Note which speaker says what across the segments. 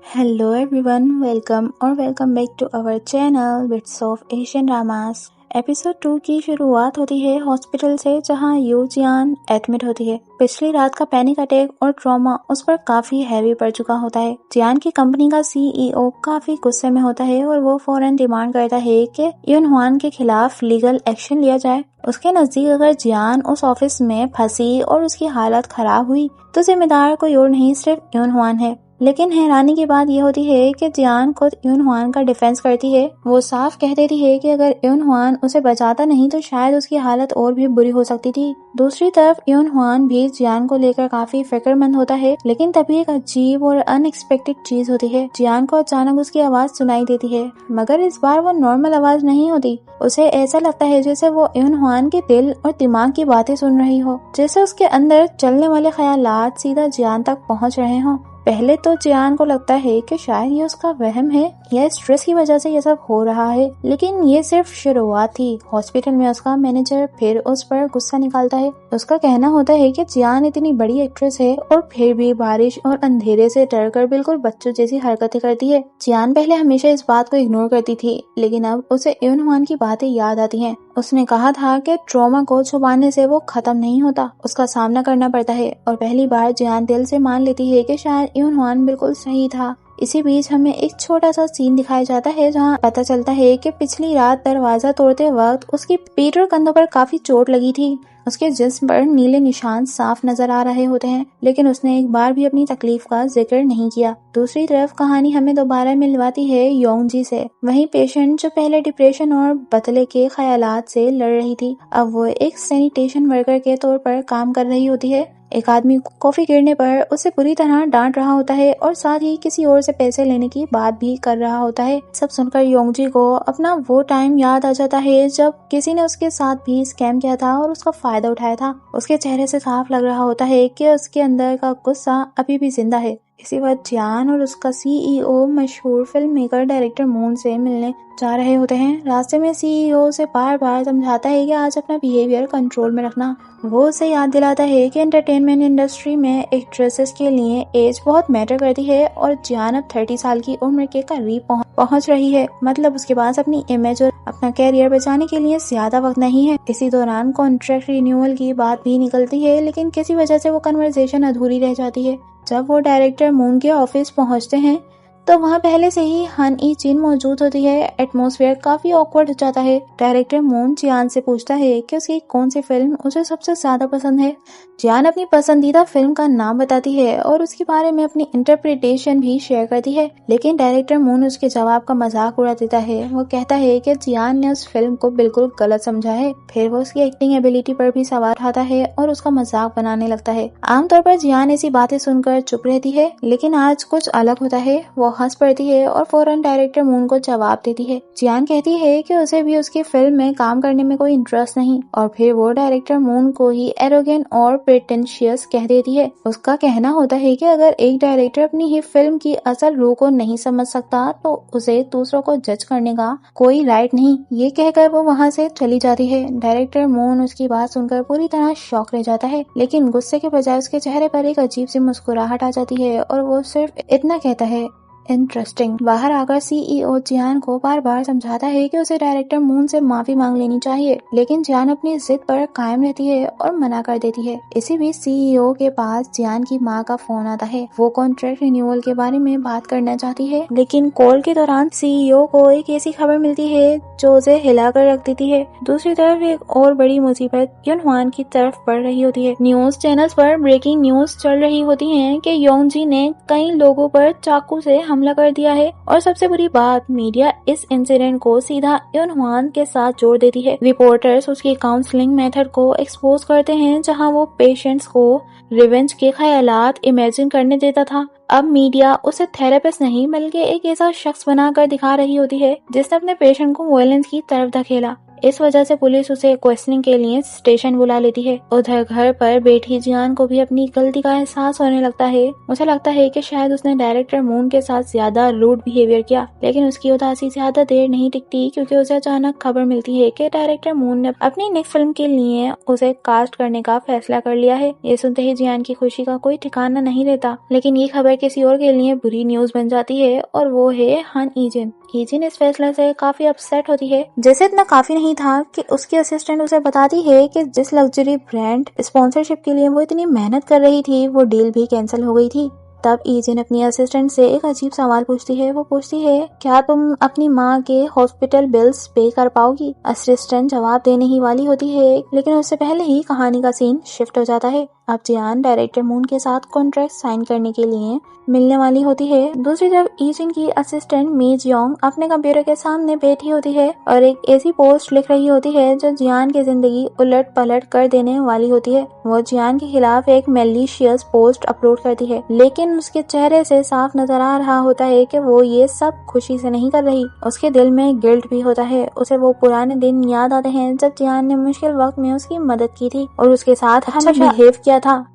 Speaker 1: Hello everyone, welcome back to our channel Bits of Asian Dramas। Episode 2 की शुरुआत होती है हॉस्पिटल से, जहां यू जियान एडमिट होती है। पिछली रात का पैनिक अटैक और ट्रॉमा उस पर काफी हैवी पड़ चुका होता है। जियान की कंपनी का सीईओ काफी गुस्से में होता है और वो फौरन डिमांड करता है कि यून हुआन के खिलाफ लीगल एक्शन लिया जाए। उसके नजदीक अगर जियान उस ऑफिस में फंसी और उसकी हालत खराब हुई तो जिम्मेदार कोई और नहीं, सिर्फ यून हुआन है। लेकिन हैरानी की बात यह होती है कि जियान खुद यून हुआन का डिफेंस करती है। वो साफ कह देती है कि अगर यून हुआन उसे बचाता नहीं तो शायद उसकी हालत और भी बुरी हो सकती थी। दूसरी तरफ यून हुआन भी जियान को लेकर काफी फिक्रमंद होता है, लेकिन तभी एक अजीब और अनएक्सपेक्टेड चीज होती है। जियान को अचानक उसकी आवाज सुनाई देती है, मगर इस बार वो नॉर्मल आवाज नहीं होती। उसे ऐसा लगता है जैसे वो यून हुआन के दिल और दिमाग की बातें सुन रही हो, जैसे उसके अंदर चलने वाले ख्यालात सीधा जियान तक पहुंच रहे हों। पहले तो जियान को लगता है कि शायद ये उसका वहम है या स्ट्रेस की वजह से ये सब हो रहा है, लेकिन ये सिर्फ शुरुआत थी। हॉस्पिटल में उसका मैनेजर फिर उस पर गुस्सा निकालता है। उसका कहना होता है कि जियान इतनी बड़ी एक्ट्रेस है और फिर भी बारिश और अंधेरे से डरकर बिल्कुल बच्चों जैसी हरकतें करती है। जियान पहले हमेशा इस बात को इग्नोर करती थी, लेकिन अब उसे यून हुआन की बातें याद आती हैं। उसने कहा था कि ट्रॉमा को छुपाने से वो खत्म नहीं होता, उसका सामना करना पड़ता है। और पहली बार जियान दिल से मान लेती है कि शायद यून हुआन बिल्कुल सही था। इसी बीच हमें एक छोटा सा सीन दिखाया जाता है जहां पता चलता है कि पिछली रात दरवाजा तोड़ते वक्त उसकी पीठ और कंधों पर काफी चोट लगी थी। उसके जिस्म पर नीले निशान साफ नजर आ रहे होते हैं, लेकिन उसने एक बार भी अपनी तकलीफ का जिक्र नहीं किया। दूसरी तरफ कहानी हमें दोबारा मिलवाती है योंगजी से। वही पेशेंट जो पहले डिप्रेशन और बदले के ख्यालात से लड़ रही थी, अब वो एक सैनिटेशन वर्कर के तौर पर काम कर रही होती है। एक आदमी कॉफी गिरने पर उसे बुरी तरह डांट रहा होता है और साथ ही किसी और से पैसे लेने की बात भी कर रहा होता है। सब सुनकर योंगजी को अपना वो टाइम याद आ जाता है जब किसी ने उसके साथ भी स्कैम किया था और उसका फायदा उठाया था। उसके चेहरे से साफ लग रहा होता है कि उसके अंदर का गुस्सा अभी भी जिंदा है। इसी वक्त जियान और उसका सीईओ मशहूर फिल्म मेकर डायरेक्टर मून से मिलने जा रहे होते हैं। रास्ते में सीईओ से बार बार समझाता है कि आज अपना बिहेवियर कंट्रोल में रखना। वो उसे याद दिलाता है कि एंटरटेनमेंट इंडस्ट्री में एक्ट्रेसेस के लिए एज बहुत मैटर करती है और जियान अब 30 साल की उम्र के करीब पहुंच रही है। मतलब उसके पास अपनी इमेज और अपना कैरियर बचाने के लिए ज्यादा वक्त नहीं है। इसी दौरान कॉन्ट्रैक्ट रिन्यूअल की बात भी निकलती है, लेकिन किसी वजह से वो कन्वर्सेशन अधूरी रह जाती है। जब वो डायरेक्टर मून के ऑफिस पहुंचते हैं तो वहाँ पहले से ही हन ई जिन मौजूद होती है। एटमॉस्फेयर काफी ऑकवर्ड हो जाता है। डायरेक्टर मून जियान से पूछता है कि उसकी कौन सी फिल्म उसे सबसे ज्यादा पसंद है। जियान अपनी पसंदीदा फिल्म का नाम बताती है और उसके बारे में अपनी इंटरप्रिटेशन भी शेयर करती है, लेकिन डायरेक्टर मून उसके जवाब का मजाक उड़ा देता है। वो कहता है कि जियान ने उस फिल्म को बिल्कुल गलत समझा है। फिर वो उसकी एक्टिंग एबिलिटी पर भी सवाल उठाता है और उसका मजाक बनाने लगता है। आमतौर पर जियान ऐसी बातें सुनकर चुप रहती है, लेकिन आज कुछ अलग होता है। वो हंस पड़ती है और फौरन डायरेक्टर मून को जवाब देती है। जियान कहती है कि उसे भी उसकी फिल्म में काम करने में कोई इंटरेस्ट नहीं, और फिर वो डायरेक्टर मून को ही एरोगेंट और प्रेटेंशियस कह देती है। उसका कहना होता है कि अगर एक डायरेक्टर अपनी ही फिल्म की असल रूह को नहीं समझ सकता तो उसे दूसरों को जज करने का कोई राइट नहीं। ये कहकर वो वहाँ से चली जाती है। डायरेक्टर मून उसकी बात सुनकर पूरी तरह शॉक रह जाता है, लेकिन गुस्से के बजाय उसके चेहरे पर एक अजीब सी मुस्कुराहट आ जाती है और वो सिर्फ इतना कहता है, इंटरेस्टिंग। बाहर आकर सीईओ जियान को बार बार समझाता है कि उसे डायरेक्टर मून से माफी मांग लेनी चाहिए, लेकिन जियान अपनी जिद पर कायम रहती है और मना कर देती है। इसी बीच सीईओ के पास जियान की माँ का फोन आता है। वो कॉन्ट्रैक्ट रिन्यूअल के बारे में बात करना चाहती है, लेकिन कॉल के दौरान सीईओ को एक ऐसी खबर मिलती है जो उसे हिला कर रख देती है। दूसरी तरफ एक और बड़ी मुसीबत यून हुआन की तरफ बढ़ रही होती है। न्यूज चैनल्स पर ब्रेकिंग न्यूज चल रही होती है कि योंगजी ने कई लोगों पर चाकू से हमला कर दिया है, और सबसे बुरी बात, मीडिया इस इंसिडेंट को सीधा यून हुआन के साथ जोड़ देती है। रिपोर्टर्स उसकी काउंसलिंग मेथड को एक्सपोज करते हैं, जहां वो पेशेंट्स को रिवेंज के ख्यालात इमेजिन करने देता था। अब मीडिया उसे थेरेपिस्ट नहीं बल्कि एक ऐसा शख्स बनाकर दिखा रही होती है जिसने अपने पेशेंट को वायलेंस की तरफ धकेला। इस वजह से पुलिस उसे क्वेश्चनिंग के लिए स्टेशन बुला लेती है। उधर घर पर बैठी जियान को भी अपनी गलती का एहसास होने लगता है। उसे लगता है कि शायद उसने डायरेक्टर मून के साथ ज्यादा रूड बिहेवियर किया, लेकिन उसकी उदासी ज्यादा देर नहीं टिकती क्योंकि उसे अचानक खबर मिलती है कि डायरेक्टर मून ने अपनी नेक्स्ट फिल्म के लिए उसे कास्ट करने का फैसला कर लिया है। ये सुनते ही जियान की खुशी का कोई ठिकाना नहीं रहता, लेकिन ये खबर किसी और के लिए बुरी न्यूज बन जाती है और वो है हान इजिन। इजिन इस फैसले से काफी अपसेट होती है। जैसे इतना काफी नहीं था कि उसकी असिस्टेंट उसे बताती है कि जिस लग्जरी ब्रांड स्पॉन्सरशिप के लिए वो इतनी मेहनत कर रही थी वो डील भी कैंसिल हो गई थी। तब इजिन अपनी असिस्टेंट से एक अजीब सवाल पूछती है। वो पूछती है, क्या तुम अपनी माँ के हॉस्पिटल बिल्स पे कर पाओगी? असिस्टेंट जवाब देने ही वाली होती है, लेकिन उससे पहले ही कहानी का सीन शिफ्ट हो जाता है। अब जियान डायरेक्टर मून के साथ कॉन्ट्रैक्ट साइन करने के लिए मिलने वाली होती है। दूसरी तरफ इजिन की असिस्टेंट मी जियोंग अपने कंप्यूटर के सामने बैठी होती है और एक ऐसी पोस्ट लिख रही होती है जो जियान की जिंदगी उलट पलट कर देने वाली होती है। वो जियान के खिलाफ एक मैलिशियस पोस्ट अपलोड करती है, लेकिन उसके चेहरे से साफ नजर आ रहा होता है कि वो ये सब खुशी से नहीं कर रही। उसके दिल में गिल्ट भी होता है। उसे वो पुराने दिन याद आते हैं जब जियान ने मुश्किल वक्त में उसकी मदद की थी और उसके साथ हमेशा बिहेव किया था,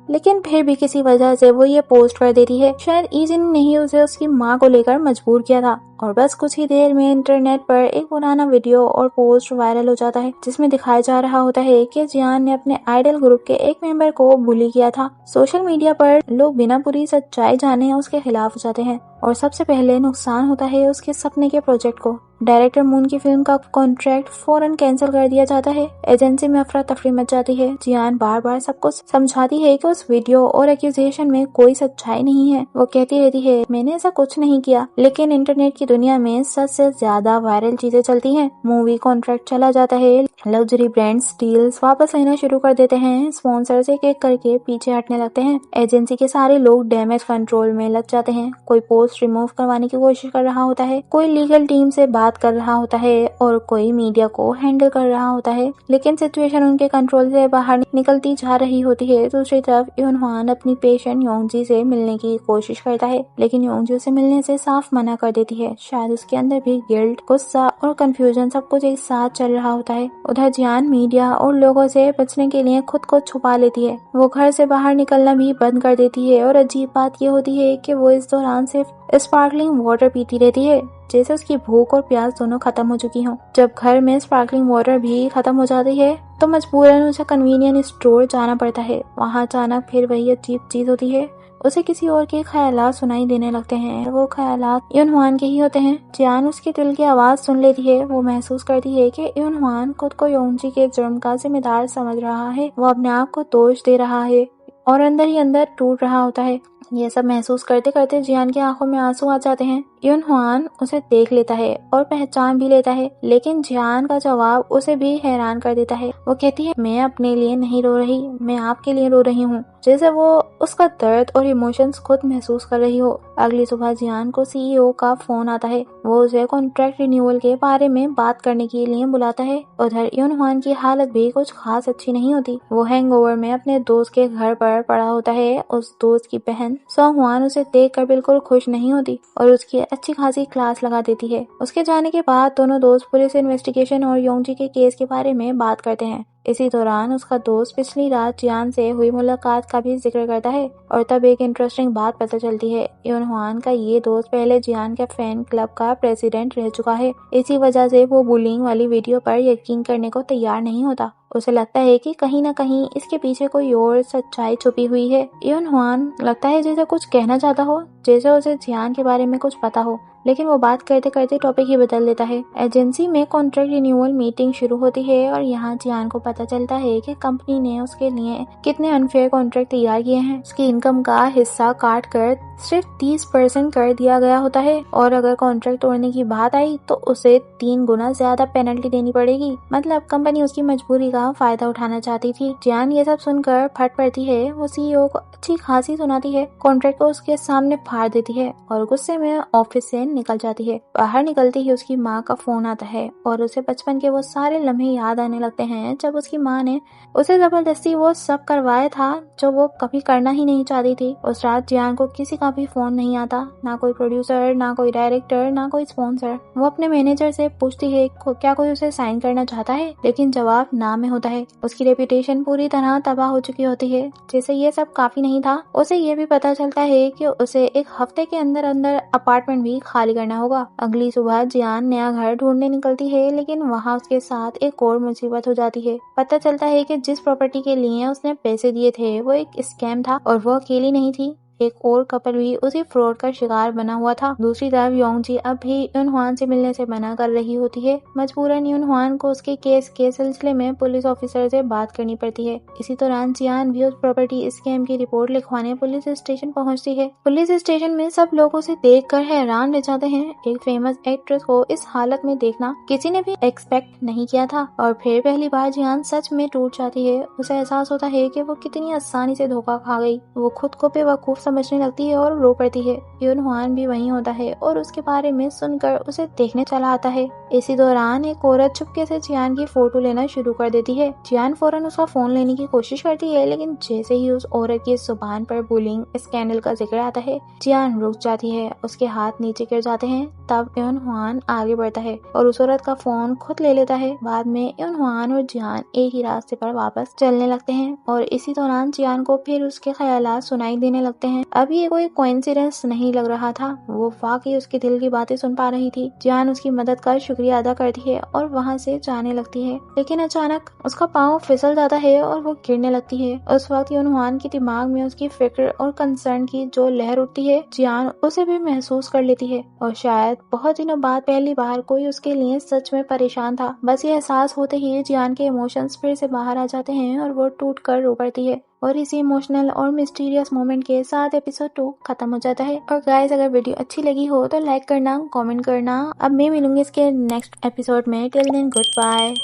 Speaker 1: लेकिन फिर भी किसी वजह से वो ये पोस्ट कर देती है। शायद इजिन ने ही उसे उसकी माँ को लेकर मजबूर किया था। और बस कुछ ही देर में इंटरनेट पर एक पुराना वीडियो और पोस्ट वायरल हो जाता है जिसमें दिखाया जा रहा होता है कि जियान ने अपने आइडल ग्रुप के एक मेंबर को बुली किया था। सोशल मीडिया पर लोग बिना पूरी सच्चाई जाने उसके खिलाफ हो जाते हैं और सबसे पहले नुकसान होता है उसके सपने के प्रोजेक्ट को। डायरेक्टर मून की फिल्म का कॉन्ट्रैक्ट फौरन कैंसिल कर दिया जाता है। एजेंसी में अफरा तफरी मच जाती है। जियान बार बार सबको समझाती है कि उस वीडियो और एक्यूजेशन में कोई सच्चाई नहीं है। वो कहती रहती है, मैंने ऐसा कुछ नहीं किया, लेकिन इंटरनेट की दुनिया में सच से ज्यादा वायरल चीजें चलती हैं। मूवी कॉन्ट्रैक्ट चला जाता है। लग्जरी ब्रांड्स डील्स वापस लेना शुरू कर देते हैं। स्पॉन्सर्स एक एक करके पीछे हटने लगते हैं। एजेंसी के सारे लोग डैमेज कंट्रोल में लग जाते हैं। कोई पोस्ट रिमूव करवाने की कोशिश कर रहा होता है, कोई लीगल टीम से बात कर रहा होता है और कोई मीडिया को हैंडल कर रहा होता है, लेकिन सिचुएशन उनके कंट्रोल से बाहर निकलती जा रही होती है। दूसरी तरफ यूनहान अपनी पेशेंट योंगजी से मिलने की कोशिश करता है, लेकिन योंगजी से मिलने से साफ मना कर देती है। शायद उसके अंदर भी गिल्ट, गुस्सा और कंफ्यूजन सब कुछ एक साथ चल रहा होता है। उधर जियान मीडिया और लोगों से बचने के लिए खुद को छुपा लेती है। वो घर से बाहर निकलना भी बंद कर देती है और अजीब बात ये होती है कि वो इस दौरान सिर्फ स्पार्कलिंग वाटर पीती रहती है, जैसे उसकी भूख और प्यास दोनों खत्म हो चुकी हों। जब घर में स्पार्कलिंग वाटर भी खत्म हो जाती है तो मजबूरन उसे कन्वीनियंट स्टोर जाना पड़ता है। वहाँ अचानक फिर वही अजीब चीज होती है। उसे किसी और के ख्यालात सुनाई देने लगते हैं। वो ख्यालात यूनहान के ही होते हैं। जियान उसके दिल की आवाज सुन लेती है। वो महसूस करती है कि यूनहान खुद को योंगजी के जुर्म का जिम्मेदार समझ रहा है। वो अपने आप को दोष दे रहा है और अंदर ही अंदर टूट रहा होता है। ये सब महसूस करते करते जियान की आंखों में आंसू आ जाते हैं। यूनहान उसे देख लेता है और पहचान भी लेता है, लेकिन जियान का जवाब उसे भी हैरान कर देता है। वो कहती है, मैं अपने लिए नहीं रो रही, मैं आपके लिए रो रही हूँ, जैसे वो उसका दर्द और इमोशंस खुद महसूस कर रही हो। अगली सुबह जियान को सीईओ का फोन आता है। वो उसे कॉन्ट्रैक्ट रिन्यूअल के बारे में बात करने के लिए बुलाता है। उधर यूनहान की हालत भी कुछ खास अच्छी नहीं होती। वो हैंगओवर में अपने दोस्त के घर पर पड़ा होता है। उस दोस्त की बहन सोंगह्वान उसे देखकर बिल्कुल खुश नहीं होती और उसकी अच्छी खासी क्लास लगा देती है। उसके जाने के बाद दोनों दोस्त पुलिस इन्वेस्टिगेशन और योंगजी के केस के बारे में बात करते हैं। इसी दौरान उसका दोस्त पिछली रात जियान से हुई मुलाकात का भी जिक्र करता है और तब एक इंटरेस्टिंग बात पता चलती है। यूनहान का ये दोस्त पहले जियान के फैन क्लब का प्रेसिडेंट रह चुका है। इसी वजह से वो बुलिंग वाली वीडियो पर यकीन करने को तैयार नहीं होता। उसे लगता है कि कहीं न कहीं इसके पीछे कोई और सच्चाई छुपी हुई है। यूनहान लगता है जैसे कुछ कहना चाहता हो, जैसे उसे जियान के बारे में कुछ पता हो, लेकिन वो बात करते करते टॉपिक ही बदल देता है। एजेंसी में कॉन्ट्रैक्ट रिन्यूअल मीटिंग शुरू होती है और यहाँ जियान को पता चलता है कि कंपनी ने उसके लिए कितने अनफेयर कॉन्ट्रैक्ट तैयार किए हैं। उसकी इनकम का हिस्सा काट कर सिर्फ 30% कर दिया गया होता है और अगर कॉन्ट्रैक्ट तोड़ने की बात आई तो उसे 3 गुना ज्यादा पेनल्टी देनी पड़ेगी। मतलब कंपनी उसकी मजबूरी का का फायदा उठाना चाहती थी। जियान ये सब सुनकर फट पड़ती है। वो सीईओ को अच्छी खासी सुनाती है, कॉन्ट्रैक्ट को उसके सामने फाड़ देती है और गुस्से में ऑफिस से निकल जाती है। बाहर निकलती ही उसकी माँ का फोन आता है और उसे बचपन के वो सारे लम्हे याद आने लगते हैं जब उसकी माँ ने उसे जबरदस्ती वो सब करवाया था जो वो कभी करना ही नहीं चाहती थी। उस रात जियान को किसी का भी फोन नहीं आता, ना कोई प्रोड्यूसर, ना कोई डायरेक्टर, ना कोई स्पॉन्सर। वो अपने मैनेजर से पूछती है क्या कोई उसे साइन करना चाहता है, लेकिन जवाब ना में होता है। उसकी रेपुटेशन पूरी तरह तबाह हो चुकी होती है। जैसे ये सब काफी नहीं था, उसे ये भी पता चलता है कि उसे एक हफ्ते के अंदर अंदर अपार्टमेंट भी खाली करना होगा। अगली सुबह जियान नया घर ढूंढने निकलती है, लेकिन वहाँ उसके साथ एक और मुसीबत हो जाती है। पता चलता है कि जिस प्रॉपर्टी के लिए उसने पैसे दिए थे वो एक स्कैम था और वो अकेली नहीं थी, एक और कपल भी उसी फ्रॉड का शिकार बना हुआ था। दूसरी तरफ योंगजी अब भी यूनहुआन से मिलने से मना कर रही होती है। मजबूरन यूनहुआन को उसके केस के सिलसिले में पुलिस ऑफिसर से बात करनी पड़ती है। इसी दौरान जियान भी उस प्रॉपर्टी स्कैम की रिपोर्ट लिखवाने पुलिस स्टेशन पहुंचती है। पुलिस स्टेशन में सब लोग उसे देखकर हैरान रह जाते हैं। एक फेमस एक्ट्रेस को इस हालत में देखना किसी ने भी एक्सपेक्ट नहीं किया था और फिर पहली बार जियान सच में टूट जाती है। उसे एहसास होता है कि वो कितनी आसानी से धोखा खा गई। वो खुद को बेवकूफ समझने लगती है और रो पड़ती है। यूनहुआन भी वहीं होता है और उसके बारे में सुनकर उसे देखने चला आता है। इसी दौरान एक औरत चुपके से जियान की फोटो लेना शुरू कर देती है। जियान फौरन उसका फोन लेने की कोशिश करती है, लेकिन जैसे ही उस औरत की जुबान पर बुलिंग स्कैंडल का जिक्र आता है, जियान रुक जाती है। उसके हाथ नीचे गिर जाते हैं। तब यूनहुआन आगे बढ़ता है और उस औरत का फोन खुद ले लेता है। बाद में यूनहुआन और जियान एक ही रास्ते पर वापस चलने लगते हैं और इसी दौरान जियान को फिर उसके ख्यालात सुनाई देने लगते हैं। अब ये कोई कोइंसिडेंस नहीं लग रहा था, वो वाकई उसके दिल की बातें सुन पा रही थी। जियान उसकी मदद का शुक्रिया अदा करती है और वहाँ से जाने लगती है, लेकिन अचानक उसका पाँव फिसल जाता है और वो गिरने लगती है। उस वक्त यूनहुआन के दिमाग में उसकी फिक्र और कंसर्न की जो लहर उठती है, जियान उसे भी महसूस कर लेती है और शायद बहुत दिनों बाद पहली बार कोई उसके लिए सच में परेशान था। बस ये एहसास होते ही जियान के इमोशंस फिर से बाहर आ जाते हैं और वो टूट कर रो पड़ती है। और इसी इमोशनल और मिस्टीरियस मोमेंट के साथ एपिसोड 2 खत्म हो जाता है। और गाइस, अगर वीडियो अच्छी लगी हो तो लाइक करना, कमेंट करना। अब मैं मिलूंगी इसके नेक्स्ट एपिसोड में। Till then good bye.